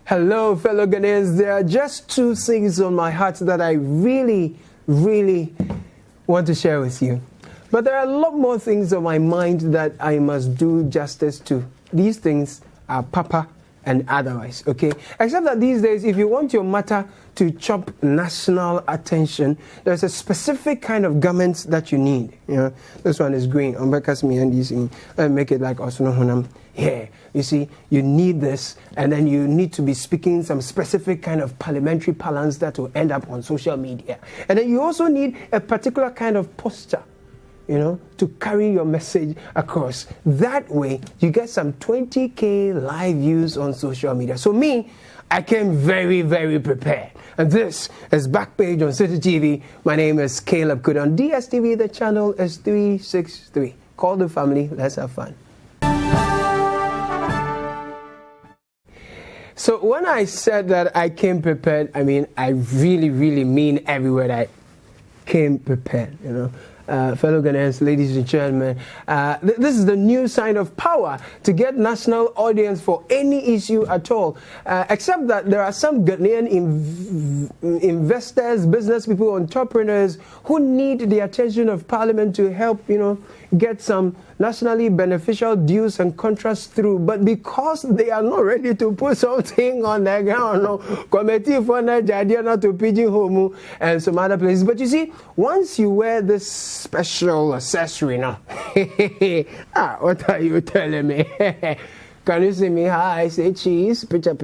Hello, fellow Ghanaians. There are just two things on my heart that I really want to share with you. But there are a lot more things on my mind that I must do justice to. These things are Papa and otherwise, okay? Except that these days, if you want your matter to chop national attention, there's a specific kind of garment that you need. You know, this one is green. Make it like Osnohunam. Yeah, you see, you need this, and then you need to be speaking some specific kind of parliamentary parlance that will end up on social media. And then you also need a particular kind of posture, you know, to carry your message across. That way, you get some 20K live views on social media. So me, I came very prepared. And this is Backpage on City TV. My name is Caleb Kudah. On DSTV, the channel is 363. Call the family, let's have fun. So when I said that I came prepared, I mean, I really mean every word. I came prepared, you know. Fellow Ghanaians, ladies and gentlemen, this is the new sign of power to get national audience for any issue at all. Except that there are some Ghanaian investors, business people, entrepreneurs who need the attention of Parliament to help, you know, get some nationally beneficial deals and contracts through. But because they are not ready to put something on the ground, no committee for Nigeria to pigeonhole and some other places. But you see, once you wear this special accessory now, what are you telling me? Can you see me? Hi, say cheese, picture.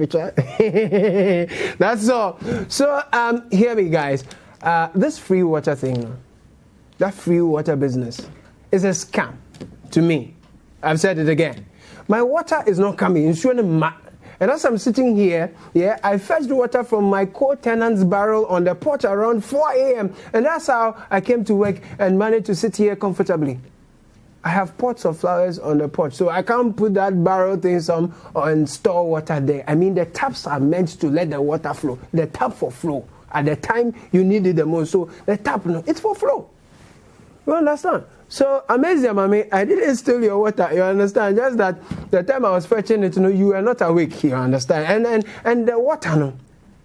That's all. So hear me, guys. This free water thing, that free water business, is a scam to me. I've said it again. My water is not coming. And as I'm sitting here, I fetched water from my co-tenant's barrel on the porch around 4 a.m. And that's how I came to work and managed to sit here comfortably. I have pots of flowers on the porch, so I can't put that barrel thing and store water there. I mean, the taps are meant to let the water flow. The tap for flow. At the time you need it the most. So the tap, no, it's for flow. You understand? So, amazing, mommy, I didn't steal your water, you understand? Just that the time I was fetching it, you know, you were not awake, you understand? And the water, no,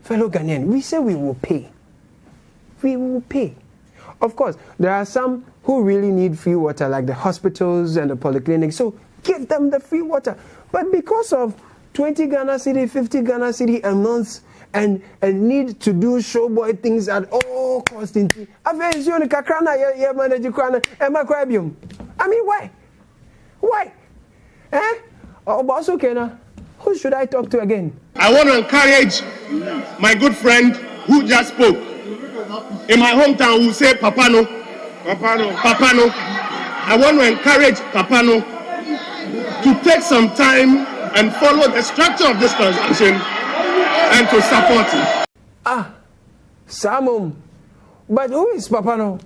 fellow Ghanaian, we say we will pay. We will pay. Of course, there are some who really need free water, like the hospitals and the polyclinics, so give them the free water. But because of 20 Ghana cedi, 50 Ghana cedi a month, and need to do showboy things at all costs. I mean, why? Why? Who should I talk to again? I want to encourage my good friend who just spoke. In my hometown, we say Papano. I want to encourage Papano to take some time and follow the structure of this transaction and to support it. Samum. But who is Papano?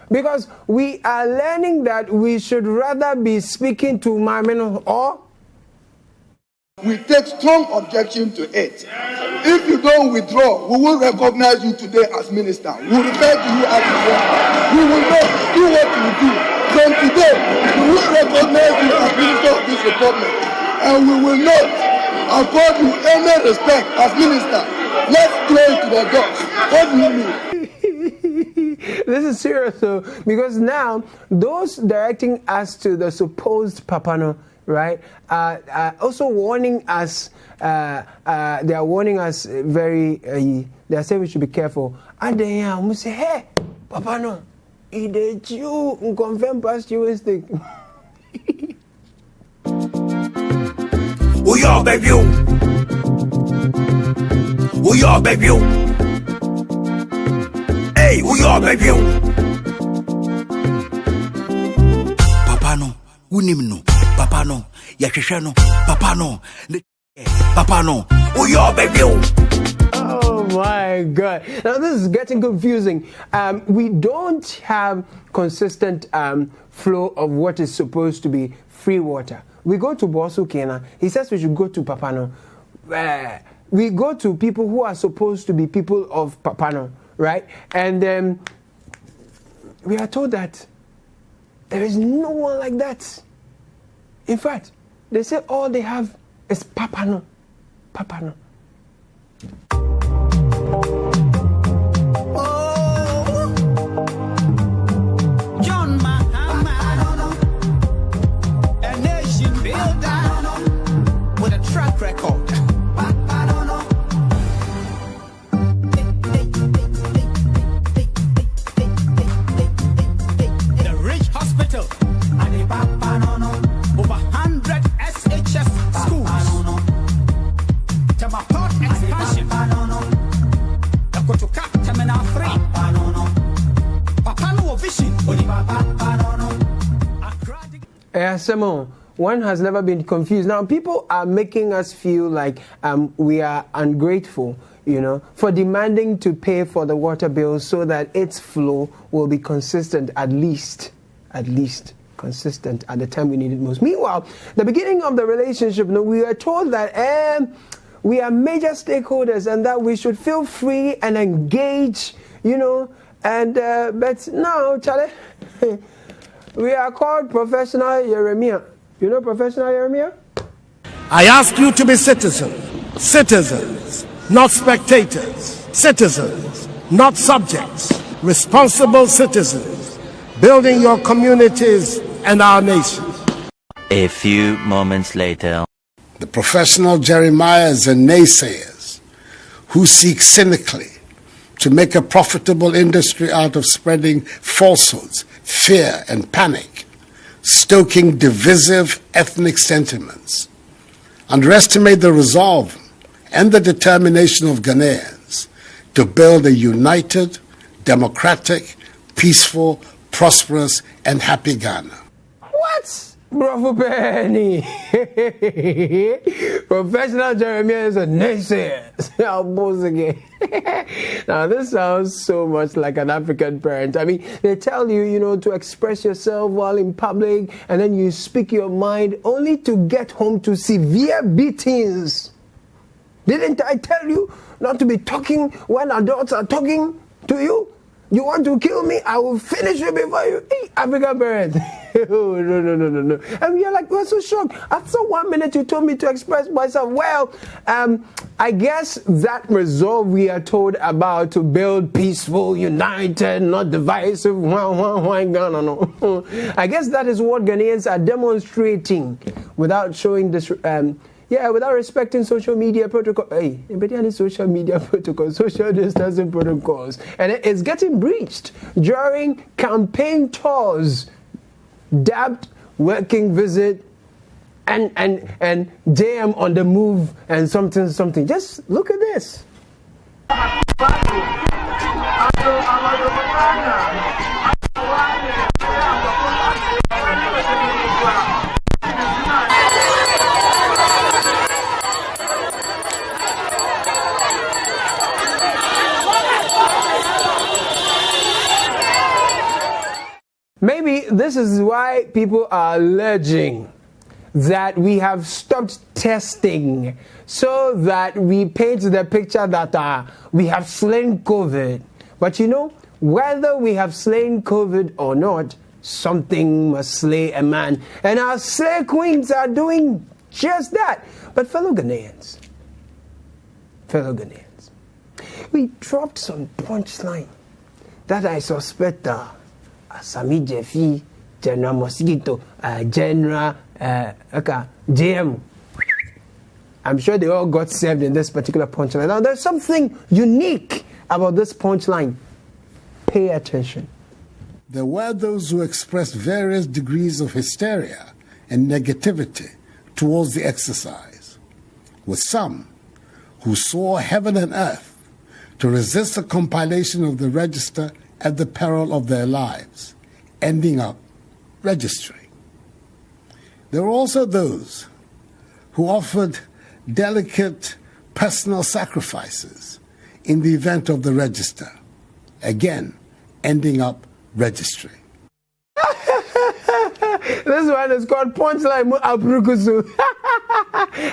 Because we are learning that we should rather be speaking to Mamino or... We take strong objection to it. If you don't withdraw, we will recognize you today as minister. We will refer to you as minister. We will not do what you do. From today, we will recognize you as minister of this republic. And we will not accord you any respect as minister. Let's pray to the gods. What do you mean? This is serious, though, because now those directing us to the supposed Papano, right, are also warning us. They are warning us very. They are saying we should be careful. And then we say, "Hey, Papano, did you confirm past you mistake?" Oh yeah, baby. Oh yeah, baby. Hey, oh yeah, baby. Papa no, unim no. Papa no, yahwehwe no. Papa no, Papa no. Oh yeah, baby. Oh my God. Now this is getting confusing. We don't have consistent flow of what is supposed to be free water. We go to Bosu Kena. He says we should go to Papano. We go to people who are supposed to be people of Papano, right? And then we are told that there is no one like that. In fact, they say all they have is Papano. Papano. record. The Rich Hospital and the over 100 SHS schools. Temaport expansion. The Kotoka Terminal 3. Papano vision. Simon, one has never been confused. Now, people are making us feel like we are ungrateful, for demanding to pay for the water bill so that its flow will be consistent, at least consistent at the time we need it most. Meanwhile, the beginning of the relationship, we are told that we are major stakeholders and that we should feel free and engage, but now, Charlie, we are called professional Jeremiah. You know professional Jeremiah? I ask you to be citizens, not spectators, citizens, not subjects, responsible citizens, building your communities and our nation. A few moments later. The professional Jeremiahs and naysayers who seek cynically to make a profitable industry out of spreading falsehoods, fear and panic, stoking divisive ethnic sentiments, underestimate the resolve and the determination of Ghanaians to build a united, democratic, peaceful, prosperous and happy Ghana. What? Bravo Penny. Professional Jeremiah is a naysayer. I'll boast again. Now, this sounds so much like an African parent. I mean, they tell you, to express yourself while in public, and then you speak your mind only to get home to severe beatings. Didn't I tell you not to be talking when adults are talking to you? You want to kill me? I will finish you before you eat. African parents. Oh, no. And we're so shocked. After 1 minute, you told me to express myself. Well, I guess that resolve we are told about to build peaceful, united, not divisive. I guess that is what Ghanaians are demonstrating without showing this. Without respecting social media protocol. Social media protocols, social distancing protocols. And it's getting breached during campaign tours, dabbed working visit, and JM on the move and something. Just look at this. Maybe this is why people are alleging that we have stopped testing so that we paint the picture that we have slain COVID. But whether we have slain COVID or not, something must slay a man. And our slay queens are doing just that. But fellow Ghanaians, we dropped some punchline that I suspect Sami Jeffy, General Mosquito, General JM. I'm sure they all got served in this particular punchline. Now, there's something unique about this punchline. Pay attention. There were those who expressed various degrees of hysteria and negativity towards the exercise, with some who swore heaven and earth to resist the compilation of the register at the peril of their lives, ending up registering. There were also those who offered delicate personal sacrifices in the event of the register, again ending up registering. This one is called Punchline Abrukusu.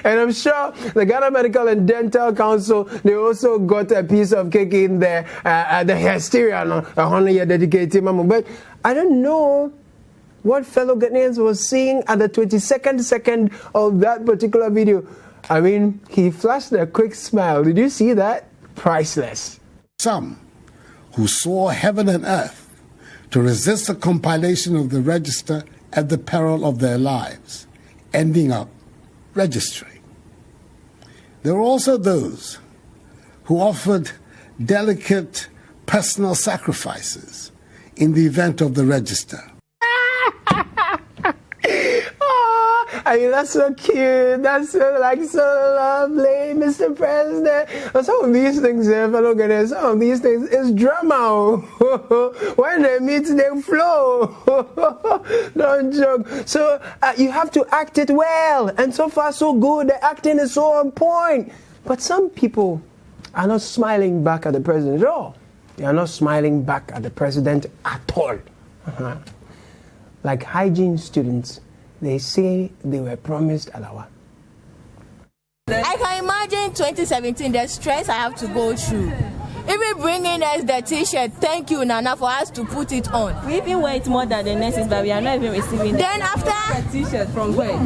And I'm sure the Ghana Medical and Dental Council, they also got a piece of cake in there, the hysteria, dedicated. But I don't know what fellow Ghanaians was seeing at the 22nd second of that particular video. I mean, he flashed a quick smile. Did you see that? Priceless. Some who swore heaven and earth to resist the compilation of the register at the peril of their lives, ending up registering. There were also those who offered delicate personal sacrifices in the event of the register. I mean, that's so cute. That's so lovely, Mr. President. But some of these things, if I look at it, some of these things is drama. When they meet, they flow. Don't joke. So you have to act it well. And so far, so good. The acting is so on point. But some people are not smiling back at the president at all. They are not smiling back at the president at all. Like hygiene students. They say they were promised alawa. I can imagine 2017, the stress I have to go through. Even bringing us the t-shirt, thank you, Nana, for us to put it on. We even wear it more than the nurses, but we are not even receiving Then after the t-shirt from where?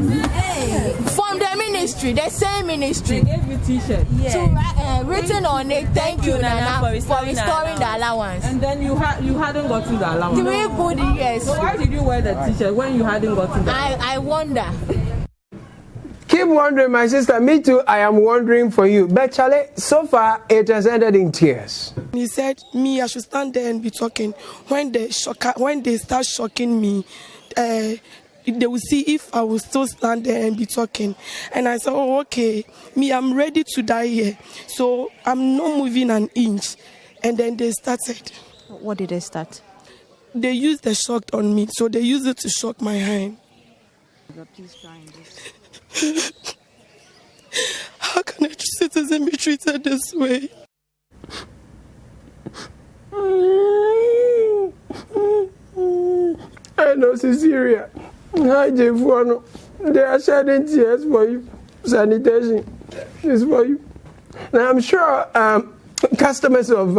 From the ministry, the same ministry. They gave you t-shirt. Yeah. So written on it, thank you, Nana, for restoring the allowance. And then you hadn't gotten the allowance. 3 good years. So why did you wear the t-shirt when you hadn't gotten the allowance? I wonder. Keep wondering, my sister. Me too. I am wondering for you. But Charlie, so far it has ended in tears. He said, "Me, I should stand there and be talking. When they start shocking me, they will see if I will still stand there and be talking." And I said, "Oh, okay. Me, I'm ready to die here. So I'm not moving an inch." And then they started. What did they start? They used the shock on me. So they used it to shock my hand. Please try and just... How can a citizen be treated this way? I know, Cecilia. Hi, Jefuano. They are shedding tears for you. Sanitation is for you. Now, I'm sure customers of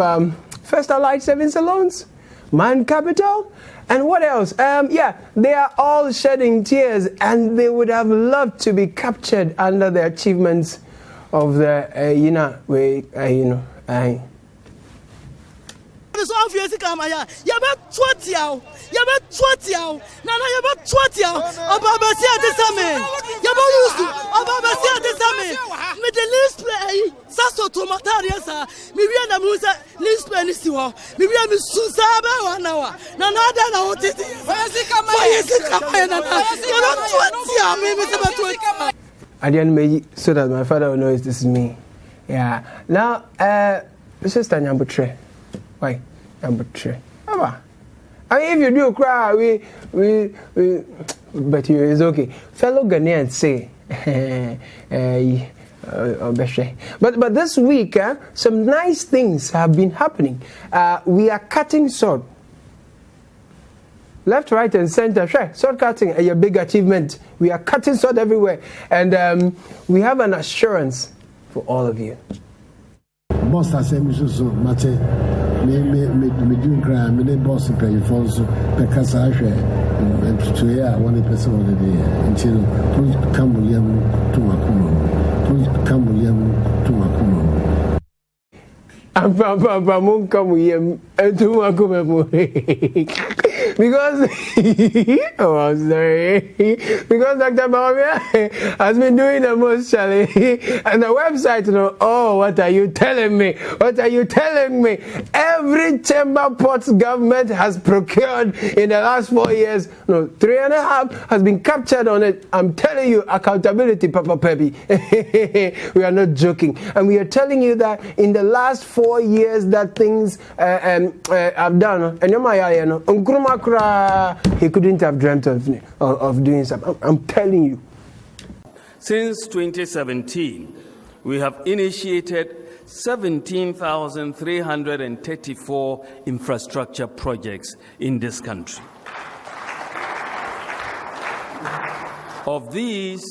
First Allied Savings Salons, Man Capital, and what else? Yeah, they are all shedding tears, and they would have loved to be captured under the achievements of the, It's obvious come here. You bet 20 out. You bet 20 out. Nana, you bet 20 out. Obama see the same. You bet used to. Obama see the same. Me the list play. Sasso tomataria sa. Me we na musa list play ni siwa. Me we me sunsa ba wana. Nana da na otiti. Fayesi kama. Nana. You bet 20 out. Me se bet 20. At the end, so that my father will know this is me. Yeah. Now, Sister Nyambutre. Why? Nyambutre. I mean, if you do cry, we but it's okay. Fellow Ghanaians say, but this week, some nice things have been happening. We are cutting sword. Left, right, and center. Sword cutting, a big achievement. We are cutting sword everywhere. And we have an assurance for all of you. Boss has said, Mate, me doing crime, me boss pay for so because I share and to hear one person on the day until please come William to Makumo. Please come William to Makumo. Because oh, I'm sorry. Because Dr. Bawumia has been doing the most, Charlie. And the website, oh, what are you telling me? What are you telling me? Every timber pot government has procured in the last 4 years, 3.5 has been captured on it. I'm telling you, accountability, Papa Pepe. We are not joking. And we are telling you that in the last 4 years that things have done. And he couldn't have dreamt of doing something. I'm telling you. Since 2017, we have initiated 17,334 infrastructure projects in this country. Of these,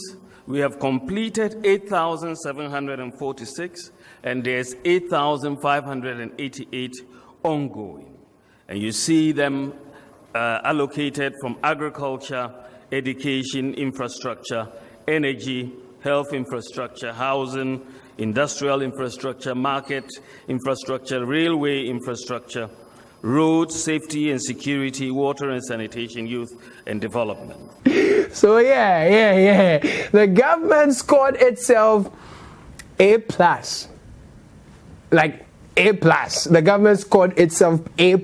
we have completed 8,746, and there's 8,588 ongoing. And you see them allocated from agriculture, education, infrastructure, energy, health infrastructure, housing, industrial infrastructure, market infrastructure, railway infrastructure, roads, safety and security, water and sanitation, youth and development. So yeah. The government scored itself A+. Like A+. The government scored itself A+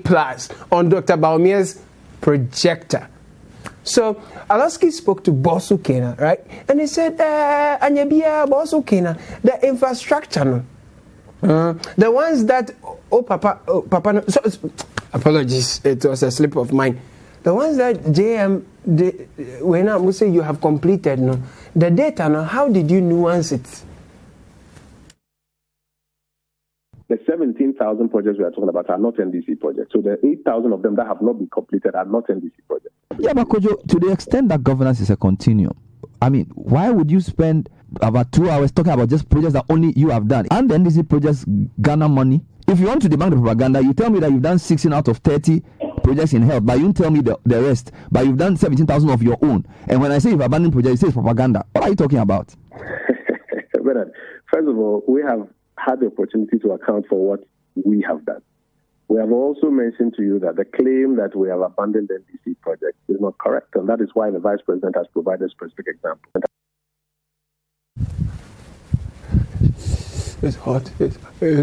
on Dr. Bawumia's projector. So Alaski spoke to Bosu Kena, right? And he said, Anyabia Bosu Kena, the infrastructure, no? The ones that Papa no, so, apologies, it was a slip of mine. The ones that JM when I say you have completed, no, the data, no, how did you nuance it? The 17,000 projects we are talking about are not NDC projects. So the 8,000 of them that have not been completed are not NDC projects. Yeah, but Kojo, to the extent that governance is a continuum, I mean, why would you spend about 2 hours talking about just projects that only you have done? And the NDC projects garner money. If you want to debunk the propaganda, you tell me that you've done 16 out of 30 projects in health, but you don't tell me the rest. But you've done 17,000 of your own. And when I say you've abandoned projects, you say it's propaganda. What are you talking about? Bernard, first of all, we have had the opportunity to account for what we have done. We have also mentioned to you that the claim that we have abandoned the NDC project is not correct, and that is why the Vice President has provided specific examples. It's hot. It's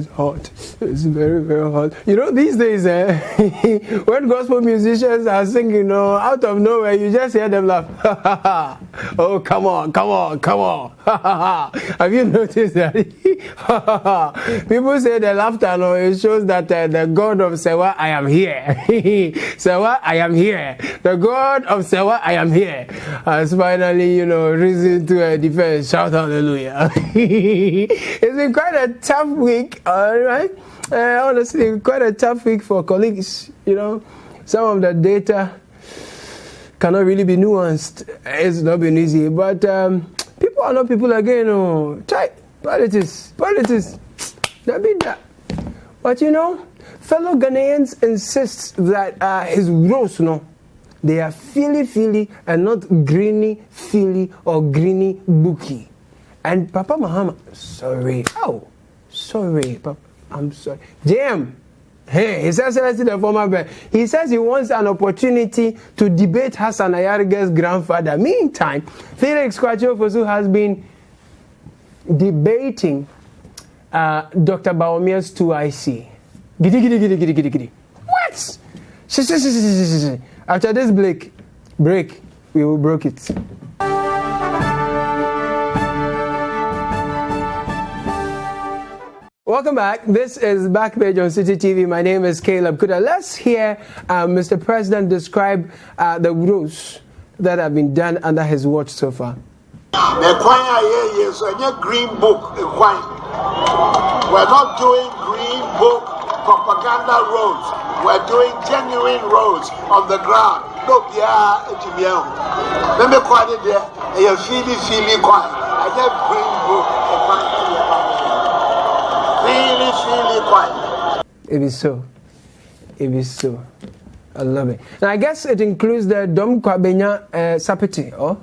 hot. It's very, very hot. You know, these days, when gospel musicians are singing, out of nowhere, you just hear them laugh. Oh, come on. Have you noticed that? People say the laughter, it shows that the God of Sewa, I am here. Sewa, I am here. The God of Sewa, I am here, has finally, risen to a defense. Shout hallelujah. It's been quite a tough week, all right? Honestly, quite a tough week for colleagues. Some of the data cannot really be nuanced. It's not been easy, but people are not people again. Try politics. That be that. But fellow Ghanaians insist that his roast, they are feely and not greeny feely or greeny bookie. And Papa Mahama, sorry, Papa, I'm sorry. JM, hey, His Excellency the former bear, he says he wants an opportunity to debate Hassan Ayarige's grandfather. Meantime, Felix Kwachiofosu has been debating Dr. Bawumia's 2IC. Giddy. What? After this break, we will break it. Welcome back. This is Backpage on City TV. My name is Caleb Kudah. Let's hear Mr. President describe the rules that have been done under his watch so far. The green book. We're not doing green book propaganda roads. We're doing genuine roads on the ground. No, let me quiet it there. You feel quiet. I get green book. Really quiet. It is so. I love it. Now I guess it includes the Dom Kwabenya Sapiti. Oh,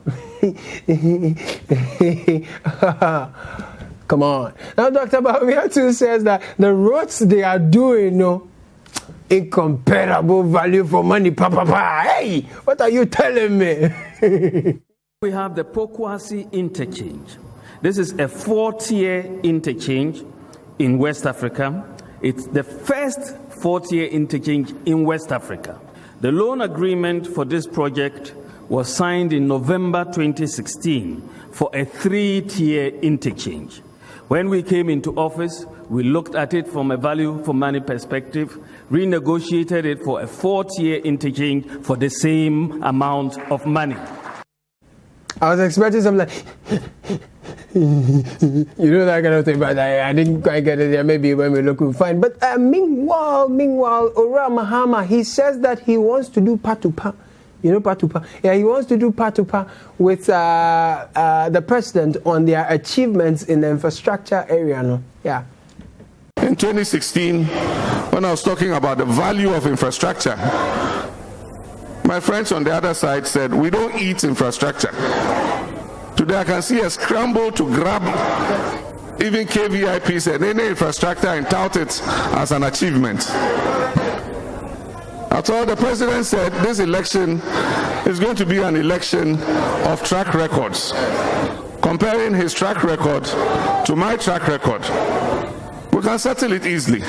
come on. Now Dr. Bawumia too says that the roads they are doing, incomparable value for money. Papa, hey, what are you telling me? We have the Pokwasi interchange. This is a 4-tier interchange in West Africa. It's the first 4-tier interchange in West Africa. The loan agreement for this project was signed in November 2016 for a 3-tier interchange. When we came into office, we looked at it from a value for money perspective, renegotiated it for a 4-tier interchange for the same amount of money. I was expecting something like that kind of thing, but I didn't quite get it there. Maybe when we look, we'll find. But meanwhile, Ora Mahama, he says that he wants to do patupa. Patupa. Yeah, he wants to do patupa with the president on their achievements in the infrastructure area. No? Yeah. In 2016, when I was talking about the value of infrastructure, my friends on the other side said, we don't eat infrastructure. Today I can see a scramble to grab even KVIPs and any infrastructure and tout it as an achievement. After all, the president said this election is going to be an election of track records. comparing his track record to my track record, we can settle it easily.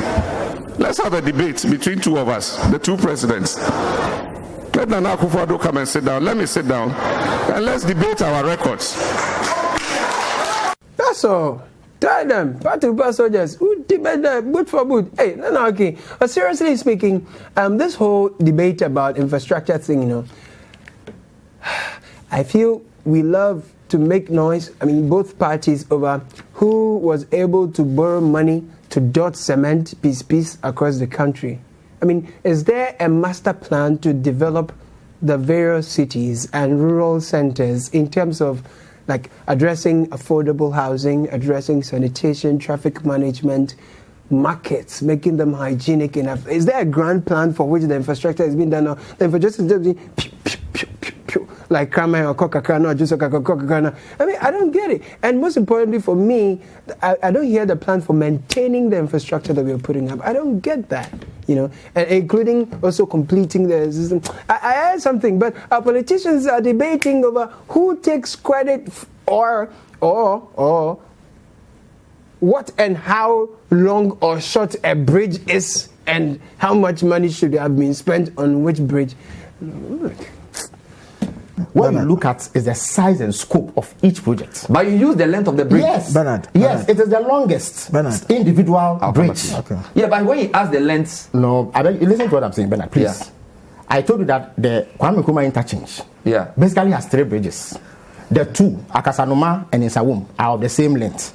Let's have a debate between two of us, the two presidents. Let Nana Akufo-Addo come and sit down. Let me sit down, and let's debate our records. That's all. Tell them, party soldiers, who debate that boot for boot. Hey, no, okay. But seriously speaking, this whole debate about infrastructure thing, you know, I feel we love to make noise. I mean, both parties over who was able to borrow money to dot cement piece across the country. I mean, is there a master plan to develop the various cities and rural centers in terms of like addressing affordable housing, addressing sanitation, traffic management, markets, making them hygienic enough? Is there a grand plan for which the infrastructure has been done now? The infrastructure is like Krama or Coca-Cola or just Coca-Cola. I mean, I don't get it. And most importantly for me, I don't hear the plan for maintaining the infrastructure that we're putting up. I don't get that, you know, and including also completing the system. I heard something, but our politicians are debating over who takes credit or what and how long or short a bridge is and how much money should have been spent on which bridge. What you look at is the size and scope of each project. But you use the length of the bridge. Yes, Bernard. Yes, it is the longest individual bridge. Okay. Yeah, but when you ask the length, no, I beg you listen to what I'm saying, Bernard. Please. Yeah. I told you that the Kwame Nkrumah interchange, basically has 3 bridges. The 2, Akasanoma and Nsawam, are of the same length,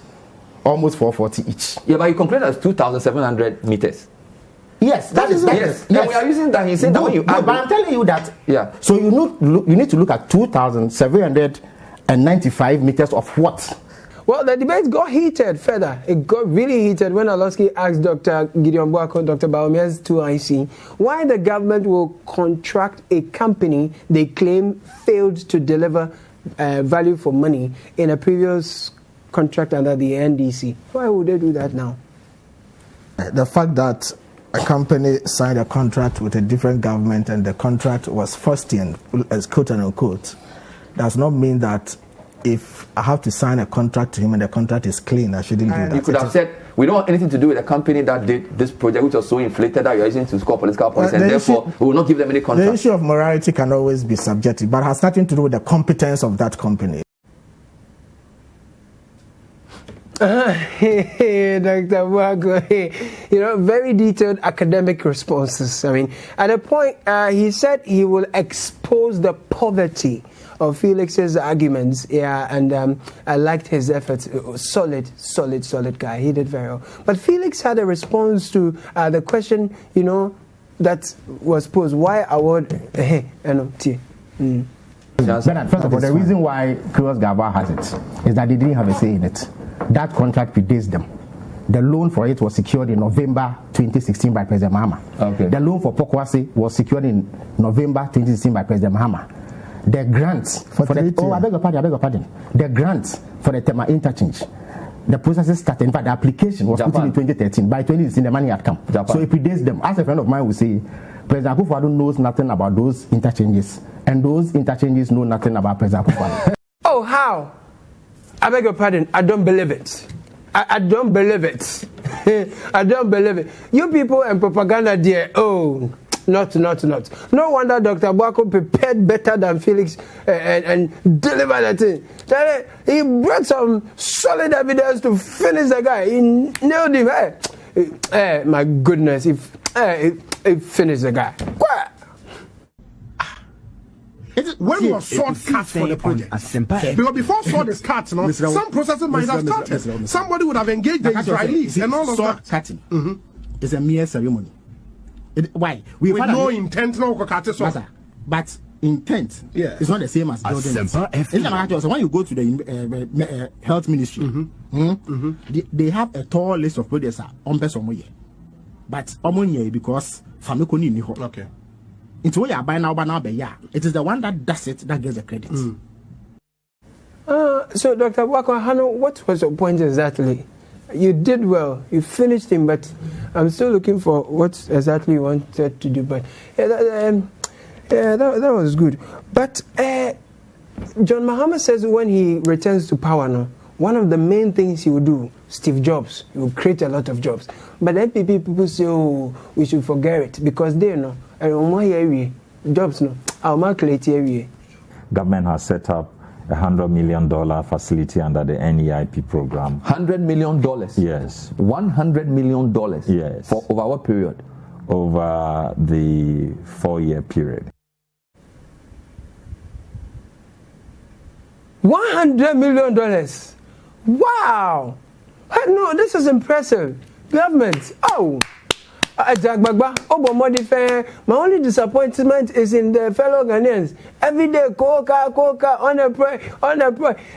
almost 440 each. Yeah, but you complain as 2,700 meters. Yes, that is yes. And we are using that. He said that when you add, but I'm telling you that. Yeah. So you need to look at 2,795 meters of what? Well, the debate got heated further. It got really heated when Alosky asked Dr. Gideon Boako, Dr. Baumia's 2IC, why the government will contract a company they claim failed to deliver value for money in a previous contract under the NDC. Why would they do that now? The fact that a company signed a contract with a different government and the contract was fustian, as quote unquote, does not mean that if I have to sign a contract to him and the contract is clean, I shouldn't do that. You could have said, we don't want anything to do with a company that did this project, which was so inflated that you're using to score political points, and therefore we will not give them any contract. The issue of morality can always be subjective, but has nothing to do with the competence of that company. Dr. Boako, you know, very detailed academic responses. I mean, at a point, he said he will expose the poverty of Felix's arguments. Yeah, and I liked his efforts. Solid guy. He did very well. But Felix had a response to the question, you know, that was posed. Why award NOT? Bernard, first of all, the reason why Kudos Gaba has it is that they didn't have a say in it. That contract predates them. The loan for it was secured in November 2016 by President Mahama. Okay. The loan for Pokwasi was secured in November 2016 by President Mahama. The grants for the I beg your pardon. The grants for the Tema interchange, the processes started. In fact, the application was put in 2013. By 2016, the money had come. So it predates them. As a friend of mine would say, President Akufo-Addo knows nothing about those interchanges, and those interchanges know nothing about President Akufo-Addo. Oh, how? I beg your pardon, I don't believe it. I don't believe it. I don't believe it. You people and propaganda there, oh, not. No wonder Dr. Boako prepared better than Felix and delivered the thing. He brought some solid evidence to finish the guy. He nailed him. Hey, my goodness, he finished the guy. When we have sought cuts for the project, because before sought is cut, no, some processes might have started. Somebody would have engaged the Israelis and all of that. Cutting is a mere ceremony. Why? With no intent, no but intent is not the same as building it. So when you go to the health ministry, they have a tall list of projects on Besomoye, but because family ni ho. Okay. It's where you buy now, it is the one that does it that gets the credit. So, Dr. Boako, what was your point exactly? You did well, you finished him, but I'm still looking for what exactly you wanted to do. But that was good. But John Mahama says when he returns to power now, one of the main things he will do, Steve Jobs, he will create a lot of jobs. But NPP people say, oh, we should forget it because they know, jobs no, our government has set up $100 million facility under the NEIP program. $100 million? Yes. $100 million? Yes. For over what period? Over the 4-year period. $100 million. Wow. No, this is impressive. Government. Oh. My only disappointment is in the fellow Ghanaians. Every day, coca, on a prayer.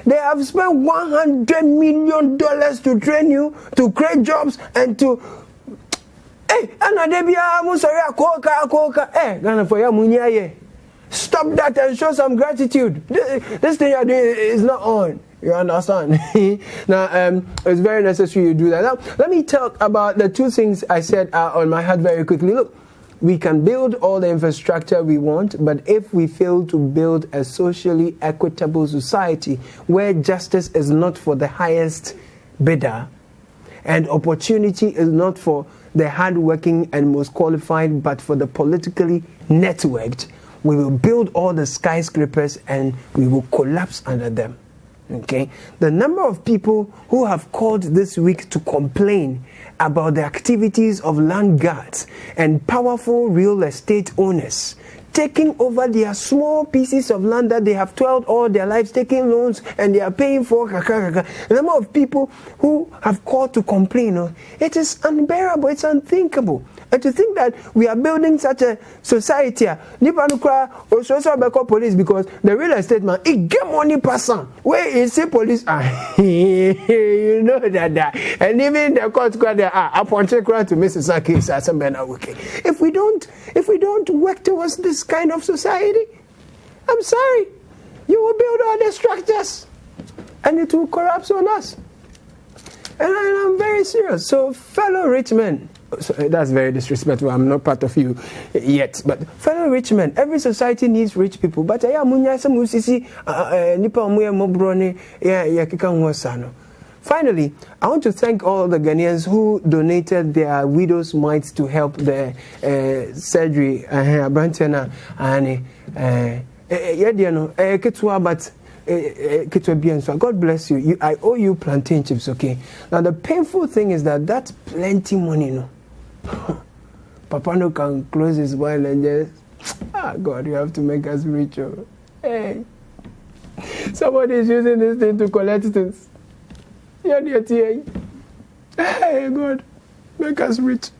They have spent $100 million to train you, to create jobs, and to. Hey, stop that and show some gratitude. This thing you're doing is not on. You understand? Now, it's very necessary you do that. Now, let me talk about the two things I said on my heart very quickly. Look, we can build all the infrastructure we want, but if we fail to build a socially equitable society where justice is not for the highest bidder and opportunity is not for the hardworking and most qualified, but for the politically networked, we will build all the skyscrapers and we will collapse under them. Okay, the number of people who have called this week to complain about the activities of land guards and powerful real estate owners taking over their small pieces of land that they have toiled all their lives, taking loans, and they are paying for. The number of people who have called to complain, it is unbearable, it's unthinkable. And to think that we are building such a society, police because the real estate man, it get money person. Where is the police? You know that. And even the court upon check to Mrs. Saki, if we don't work towards this kind of society, I'm sorry, you will build all the structures and it will collapse on us. And I'm very serious. So, fellow rich men, so that's very disrespectful. I'm not part of you yet. But fellow rich men, every society needs rich people. But finally, I want to thank all the Ghanaians who donated their widow's mites to help the surgery. God bless you. I owe you plantain chips, okay? Now the painful thing is that that's plenty money, no? Papa no can close his wine and just, God, you have to make us rich. Oh. Hey, somebody is using this thing to collect things. Hey, God, make us rich.